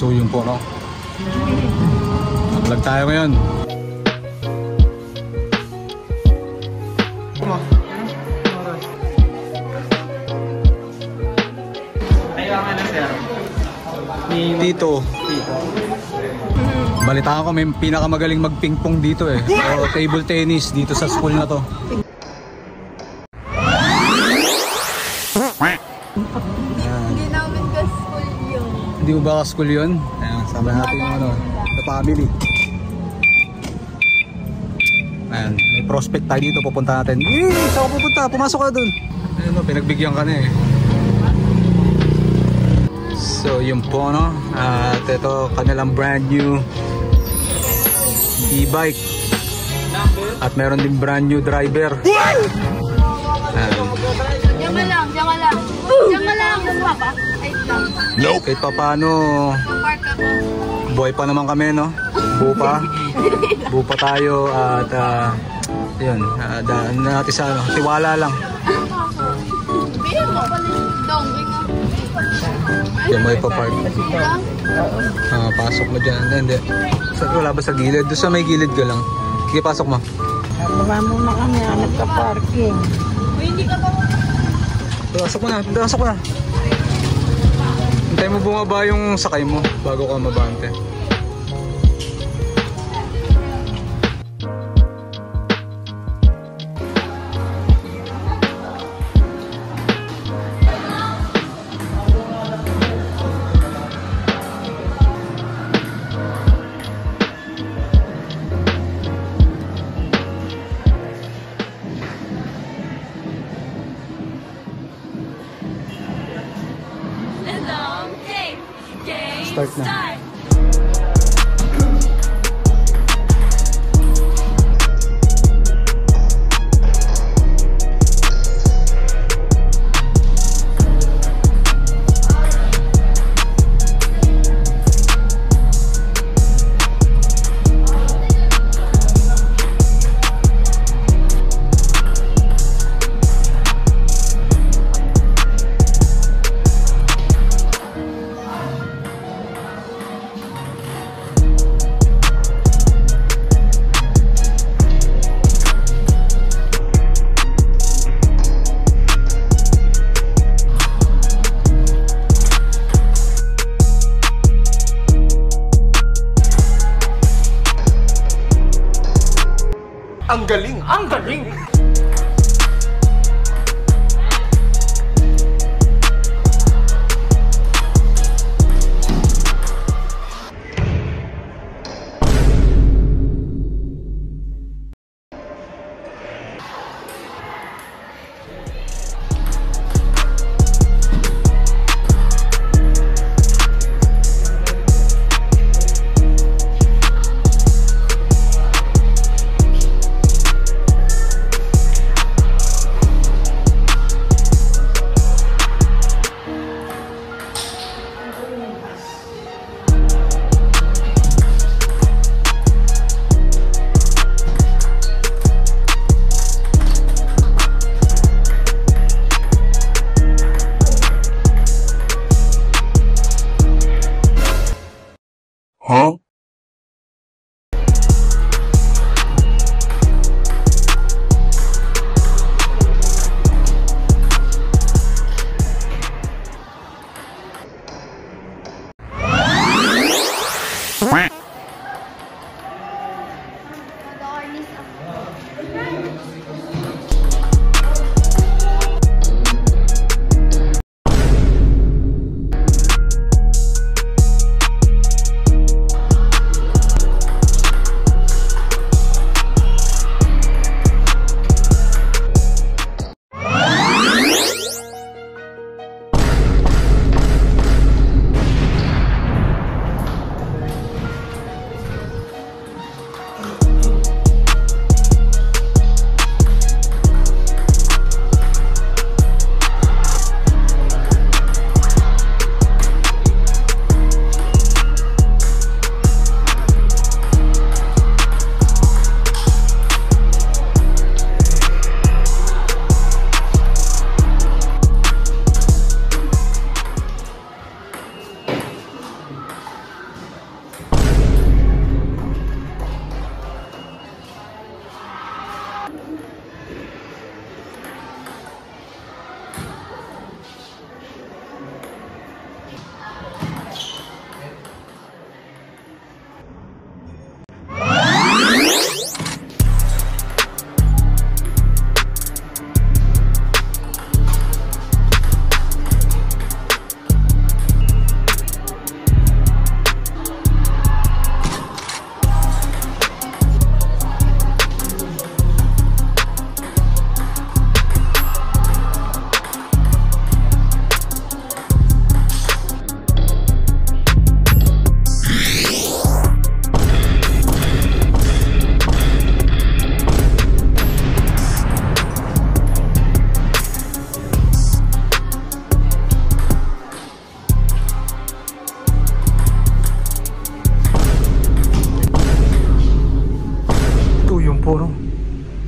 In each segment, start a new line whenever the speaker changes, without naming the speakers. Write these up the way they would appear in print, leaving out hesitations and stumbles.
So yun po, no? Vlog tayo ngayon. Dito. Balitaan ko may pinakamagaling mag-ping-pong dito eh. O table tennis dito sa school na to.
Hindi namin ka-school yun.
Hindi mo ba ka-school yun? Ayan, sama natin yung ano, the family. Ayan, may prospect tayo dito, pupunta natin. Saan ka pupunta? Pumasok ka dun. Ayan o, pinagbigyan ka na eh. So yun po, no? At ito kanilang brand new e-bike. At meron din brand new driver.
Diyan ka lang, diyan ka lang. Diyan ka lang, papa. Ay, lang.
Nope. Kahit pa paano,
Park ako.
buhay pa naman kami, no? Buo pa tayo at yun, daan natin sa ano, tiwala lang.
Bihin mo pala dong,
Diyan mo ipapark. Pasok mo dyan. Hindi. Wala ba sa gilid? Doon sa may gilid ka lang. Sige, pasok mo.
Baba muna kami, nagka-parking.
Hindi ka pa mo.
Pasok mo na. Pasok mo na. Hintay mo bumaba yung sakay mo bago ka mabante. Start na.
Ang galing! Ang galing!
Huh?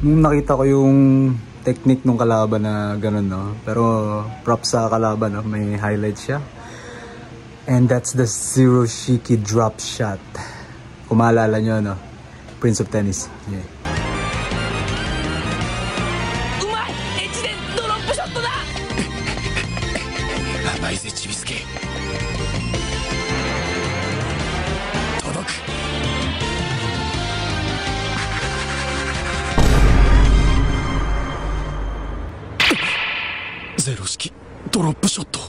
Nung nakita ko yung technique ng kalaban na ganun, no? Pero props sa kalaban, no? May highlight siya. And that's the Shiroshiki drop shot. Kung maalala nyo, no? Prince of Tennis. Yeah.
Zero式ドロップショット。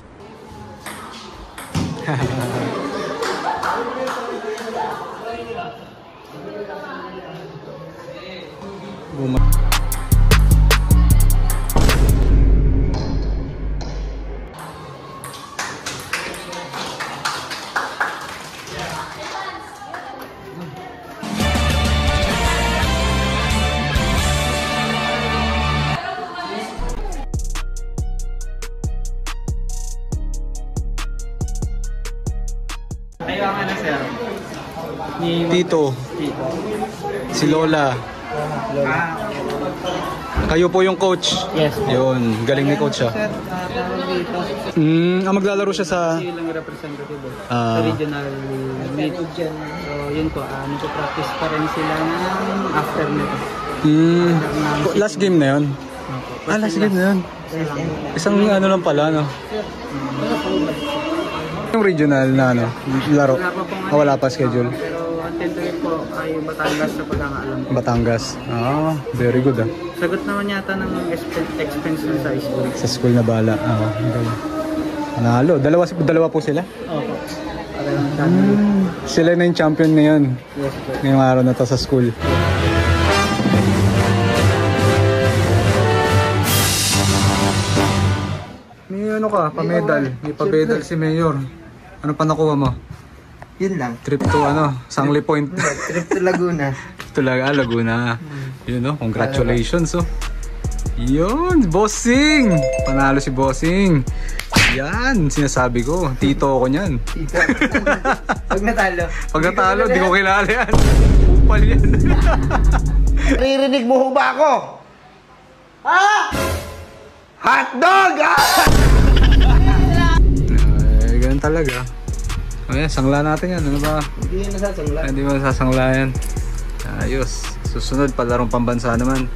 Kayo ang ano, sir? Ni
Tito,
Tito.
si Lola.
Ah,
Kayo po yung coach.
yes.
Yun, galing ni coach, ah.
Sir, tawag dito.
Maglalaro siya sa...
Silang representative
Ah.
sa regional meet. So, yun po, nagpo-practice pa rin sila ng after nito.
Last game na yun? Last game na yun. Isang ano lang pala, no? Yung regional na ano, laro. Wala pa schedule.
Pero ang tentative po ay Batangas sa pagkakaalam.
Batangas. Very good, ah.
Sagot naman yata ng expense nun sa school.
Sa school na bala. Okay. Nalo. Dalawa po sila?
Opo. Parang
Sila na yung champion ngayon.
yes po.
Ngayong araw na to sa school. May ano ka, pa-medal. May pa-medal si Mayor. Ano pa nakuha mo?
Yun lang.
Trip to ano, Sangli Point.
Trip to Laguna.
Laguna. Yun, no? Congratulations, oh. Yun, Bossing! Panalo si Bossing. Yan, sinasabi ko. Tito ko niyan.
Pag natalo.
Pag natalo, di ko kilala yan. Upal yan.
Naririnig mo ho ba ako? Ha? Hotdog!
Ganun talaga. Ayan, sangla natin yan. Ano ba?
Hindi yun nasasangla.
Hindi mo nasasangla yan. Ayos. Susunod, palarong pambansa naman.